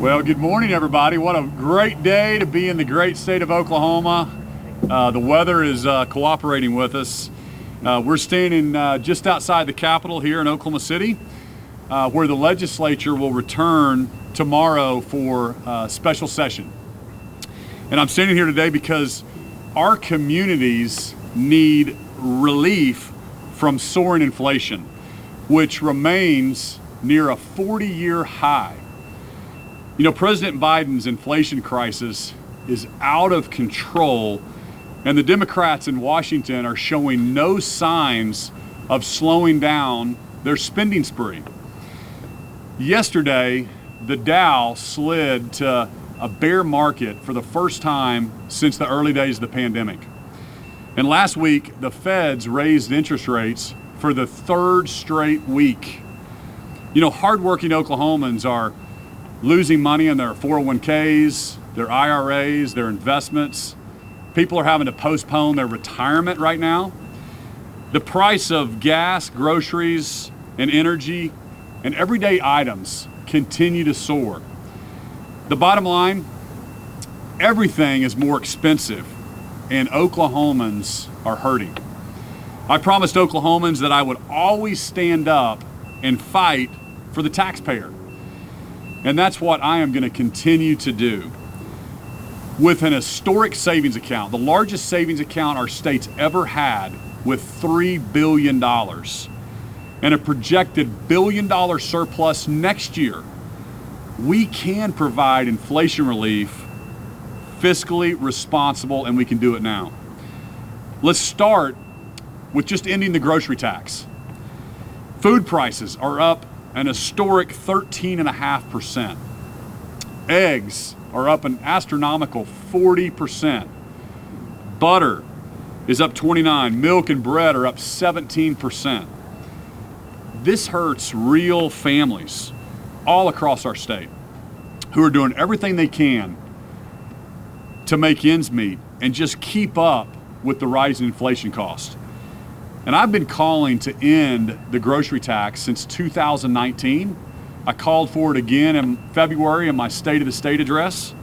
Well, good morning, everybody. What a great day to be in the great state of Oklahoma. The weather is cooperating with us. We're standing just outside the Capitol here in Oklahoma City, where the legislature will return tomorrow for a special session. And I'm standing here today because our communities need relief from soaring inflation, which remains near a 40-year high. You know, President Biden's inflation crisis is out of control, and the Democrats in Washington are showing no signs of slowing down their spending spree. Yesterday, the Dow slid to a bear market for the first time since the early days of the pandemic. And last week, the Feds raised interest rates for the third straight week. You know, hardworking Oklahomans are losing money in their 401ks, their IRAs, their investments. People are having to postpone their retirement right now. The price of gas, groceries, and energy and everyday items continue to soar. The bottom line, everything is more expensive, and Oklahomans are hurting. I promised Oklahomans that I would always stand up and fight for the taxpayer. And that's what I am going to continue to do. With an historic savings account, the largest savings account our state's ever had, with $3 billion, and a projected $1 billion surplus next year, we can provide inflation relief, fiscally responsible, and we can do it now. Let's start with just ending the grocery tax. Food prices are up an historic 13.5%. Eggs are up an astronomical 40%. Butter is up 29%. Milk and bread are up 17%. This hurts real families all across our state who are doing everything they can to make ends meet and just keep up with the rising inflation cost. And I've been calling to end the grocery tax since 2019. I called for it again in February in my State of the State address.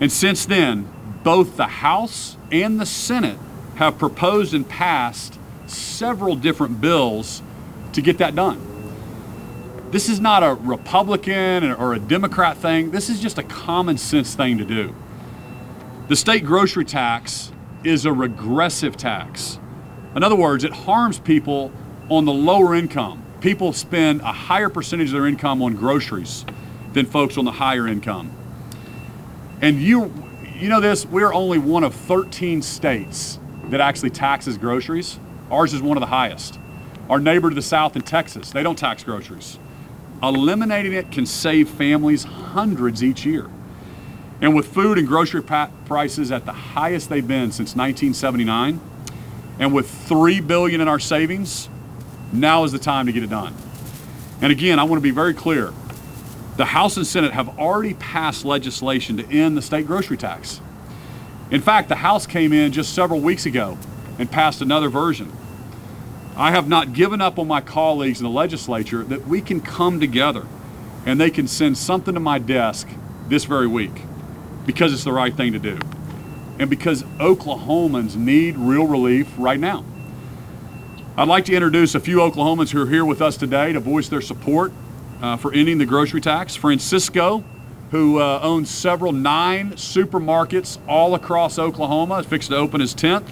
And since then, both the House and the Senate have proposed and passed several different bills to get that done. This is not a Republican or a Democrat thing. This is just a common sense thing to do. The state grocery tax is a regressive tax. In other words, it harms people on the lower income. People spend a higher percentage of their income on groceries than folks on the higher income. And you know this, we're only one of 13 states that actually taxes groceries. Ours is one of the highest. Our neighbor to the south in Texas, they don't tax groceries. Eliminating it can save families hundreds each year. And with food and grocery prices at the highest they've been since 1979, and with $3 billion in our savings, now is the time to get it done. And again, I want to be very clear. The House and Senate have already passed legislation to end the state grocery tax. In fact, the House came in just several weeks ago and passed another version. I have not given up on my colleagues in the legislature that we can come together and they can send something to my desk this very week because it's the right thing to do. And because Oklahomans need real relief right now. I'd like to introduce a few Oklahomans who are here with us today to voice their support for ending the grocery tax. Francisco, who owns 9 supermarkets all across Oklahoma, is fixing to open his 10th.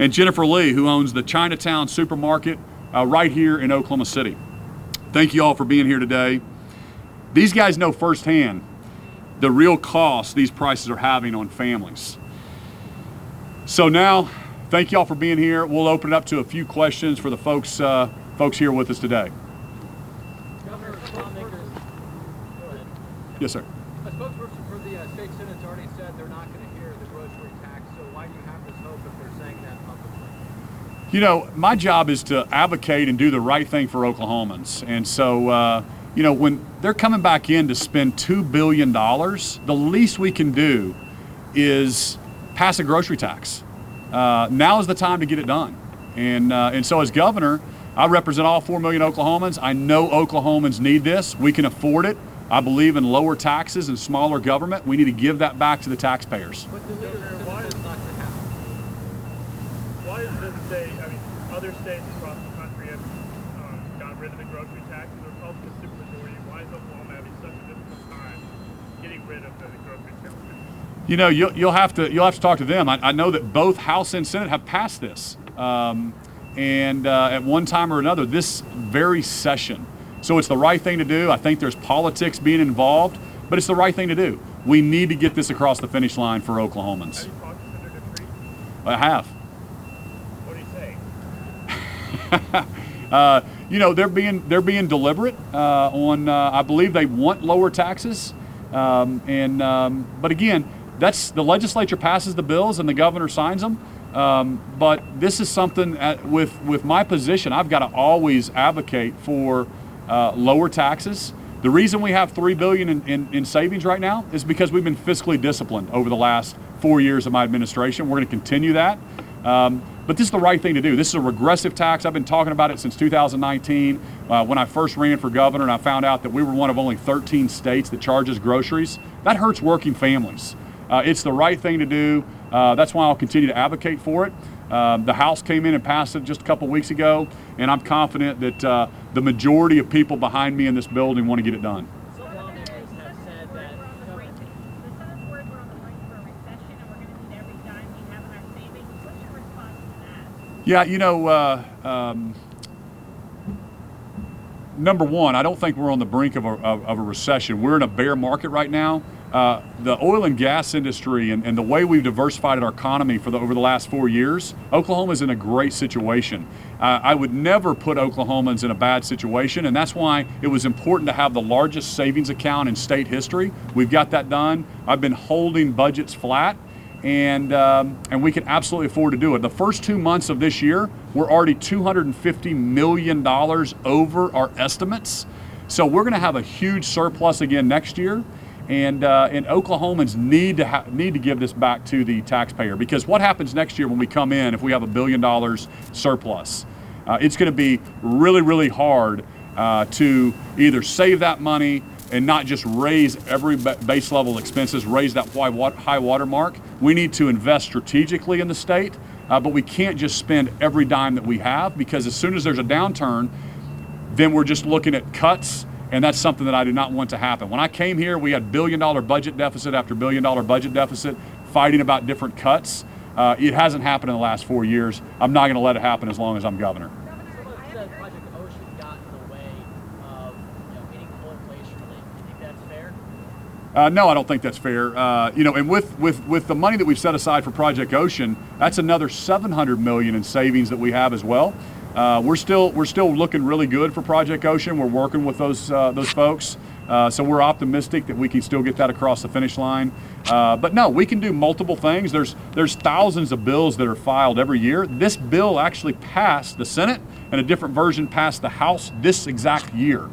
And Jennifer Lee, who owns the Chinatown supermarket right here in Oklahoma City. Thank you all for being here today. These guys know firsthand the real cost these prices are having on families. So now, thank you all for being here. We'll open it up to a few questions for the folks here with us today. Governor, lawmakers, go ahead. Yes, sir. A spokesperson for the state Senate's already said they're not going to hear the grocery tax, so why do you have this hope if they're saying that publicly? You know, my job is to advocate and do the right thing for Oklahomans. And so, you know, when they're coming back in to spend $2 billion, the least we can do is pass a grocery tax. Now is the time to get it done. And so as governor, I represent all 4 million Oklahomans. I know Oklahomans need this. We can afford it. I believe in lower taxes and smaller government. We need to give that back to the taxpayers. But the leader said that's not going to happen. Why is this state, I mean, other states across the country have got rid of the grocery tax, the Republican supermajority. Why is Oklahoma having such a difficult time getting rid of the grocery tax? You know, you'll have to talk to them. I know that both House and Senate have passed this, and at one time or another, this very session. So it's the right thing to do. I think there's politics being involved, but it's the right thing to do. We need to get this across the finish line for Oklahomans. Have you talked to Senator Treat? I have. What do you say? You know, they're being deliberate on. I believe they want lower taxes, but again, that's the legislature passes the bills and the governor signs them. But this is something with my position, I've got to always advocate for lower taxes. The reason we have $3 billion in savings right now is because we've been fiscally disciplined over the last 4 years of my administration. We're going to continue that. But this is the right thing to do. This is a regressive tax. I've been talking about it since 2019 when I first ran for governor, and I found out that we were one of only 13 states that charges groceries. That hurts working families. It's the right thing to do. That's why I'll continue to advocate for it. The House came in and passed it just a couple weeks ago, and I'm confident that the majority of people behind me in this building want to get it done. Some lawmakers have said that. The Senate's worried we're on the brink of a recession and we're going to need every dime we have in our savings. What's your response to that? Yeah, you know, number one, I don't think we're on the brink of a recession. We're in a bear market right now. The oil and gas industry and the way we've diversified our economy over the last 4 years, Oklahoma is in a great situation. I would never put Oklahomans in a bad situation, and that's why it was important to have the largest savings account in state history. We've got that done. I've been holding budgets flat, and we can absolutely afford to do it. The first 2 months of this year, we're already $250 million over our estimates. So we're going to have a huge surplus again next year. And Oklahomans need to give this back to the taxpayer, because what happens next year when we come in, if we have $1 billion surplus, it's going to be really, really hard to either save that money and not just raise every base level expenses, raise that high water mark. We need to invest strategically in the state, but we can't just spend every dime that we have, because as soon as there's a downturn, then we're just looking at cuts. And that's something that I do not want to happen. When I came here, we had $1 billion budget deficit after $1 billion budget deficit, fighting about different cuts. It hasn't happened in the last 4 years. I'm not going to let it happen as long as I'm governor. Someone said Project Ocean got in the way of getting full inflation relief. Do you think that's fair? No, I don't think that's fair. And with the money that we've set aside for Project Ocean, that's another $700 million in savings that we have as well. We're still looking really good for Project Ocean. We're working with those folks, so we're optimistic that we can still get that across the finish line. But no, we can do multiple things. There's thousands of bills that are filed every year. This bill actually passed the Senate, and a different version passed the House this exact year.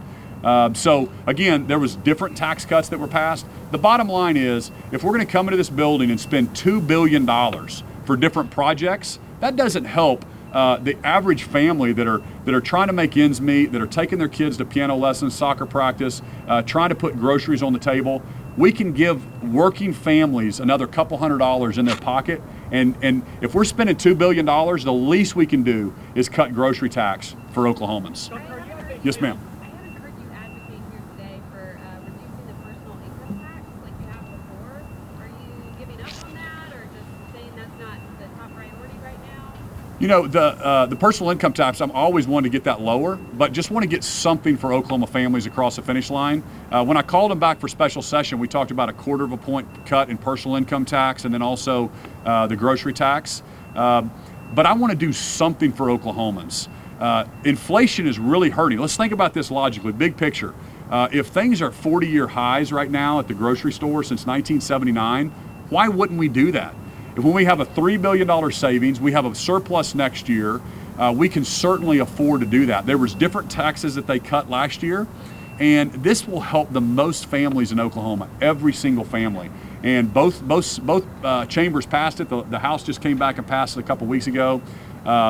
So again, there was different tax cuts that were passed. The bottom line is, if we're going to come into this building and spend $2 billion for different projects, that doesn't help the average family that are trying to make ends meet, that are taking their kids to piano lessons, soccer practice, trying to put groceries on the table. We can give working families another couple $100 in their pocket, and if we're spending $2 billion, the least we can do is cut grocery tax for Oklahomans. Yes, ma'am. I haven't heard you advocate here today for reducing the personal income tax like you have before. Are you giving up on that, or just saying that's not the top priority right now? You know, the personal income tax, I'm always wanting to get that lower, but just want to get something for Oklahoma families across the finish line. When I called them back for special session, we talked about a 1/4 point cut in personal income tax, and then also the grocery tax. But I want to do something for Oklahomans. Inflation is really hurting. Let's think about this logically, big picture. If things are 40-year highs right now at the grocery store since 1979, why wouldn't we do that? If when we have a $3 billion savings, we have a surplus next year, we can certainly afford to do that. There was different taxes that they cut last year, and this will help the most families in Oklahoma, every single family. And both chambers passed it. The House just came back and passed it a couple weeks ago.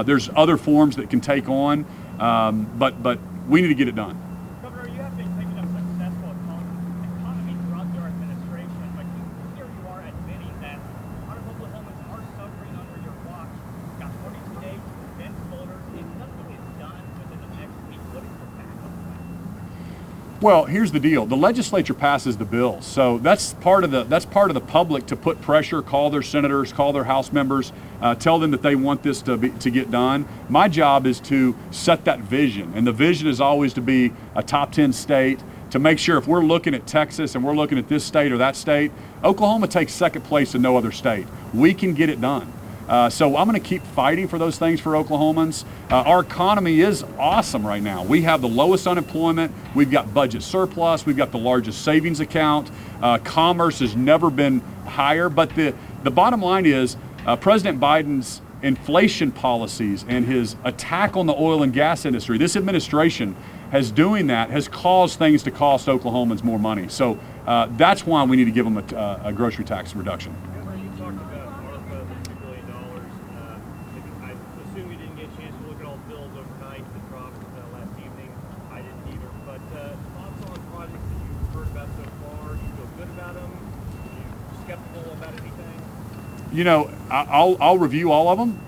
There's other forms that can take on, but we need to get it done. Governor, you have been taking a successful economy Well, here's the deal. The legislature passes the bills, so that's part of the public to put pressure, call their senators, call their House members, tell them that they want this to get done. My job is to set that vision, and the vision is always to be a top 10 state. To make sure if we're looking at Texas and we're looking at this state or that state, Oklahoma takes second place in no other state. We can get it done. So I'm going to keep fighting for those things for Oklahomans. Our economy is awesome right now. We have the lowest unemployment. We've got budget surplus. We've got the largest savings account. Commerce has never been higher. But the bottom line is President Biden's inflation policies and his attack on the oil and gas industry, this administration has caused things to cost Oklahomans more money. So that's why we need to give them a grocery tax reduction. You talked about ARPA, the $2 billion. I assume you didn't get a chance to look at all the bills overnight that dropped last evening. I didn't either. But thoughts on projects that you've heard about so far? You feel good about them? Are you skeptical about anything? You know, I'll review all of them,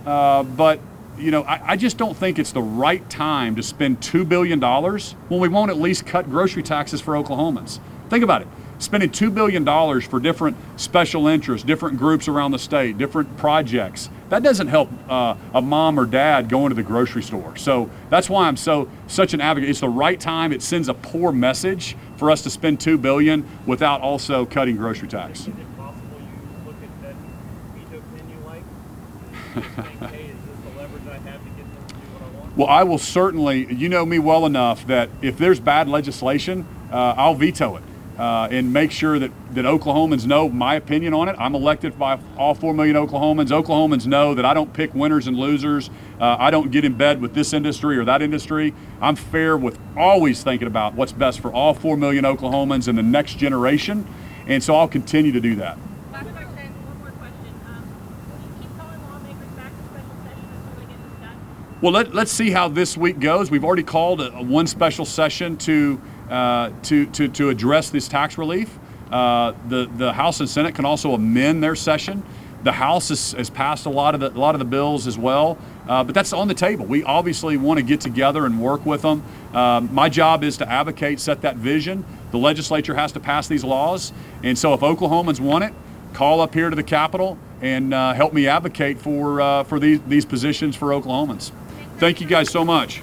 but you know, I just don't think it's the right time to spend $2 billion when we won't at least cut grocery taxes for Oklahomans. Think about it. Spending $2 billion for different special interests, different groups around the state, different projects, that doesn't help a mom or dad going to the grocery store. So that's why I'm such an advocate. It's the right time. It sends a poor message for us to spend $2 billion without also cutting grocery tax. Is it possible you look at that veto pen you like? And just think, hey, is this the leverage I have to get them to do what I want? Well, I will certainly, you know me well enough that if there's bad legislation, I'll veto it and make sure that Oklahomans know my opinion on it. I'm elected by all 4 million Oklahomans. Oklahomans know that I don't pick winners and losers. I don't get in bed with this industry or that industry. I'm fair with always thinking about what's best for all 4 million Oklahomans and the next generation. And so I'll continue to do that. Last question, one more question. Will you keep calling lawmakers back to special session until they get this done? Well, let's see how this week goes. We've already called one special session to address this tax relief. The House and Senate can also amend their session. The House has passed a lot of the bills as well, but that's on the table. We obviously want to get together and work with them. My job is to advocate, set that vision. The legislature has to pass these laws, and so if Oklahomans want it, call up here to the Capitol and help me advocate for these positions for Oklahomans. Thank you guys so much.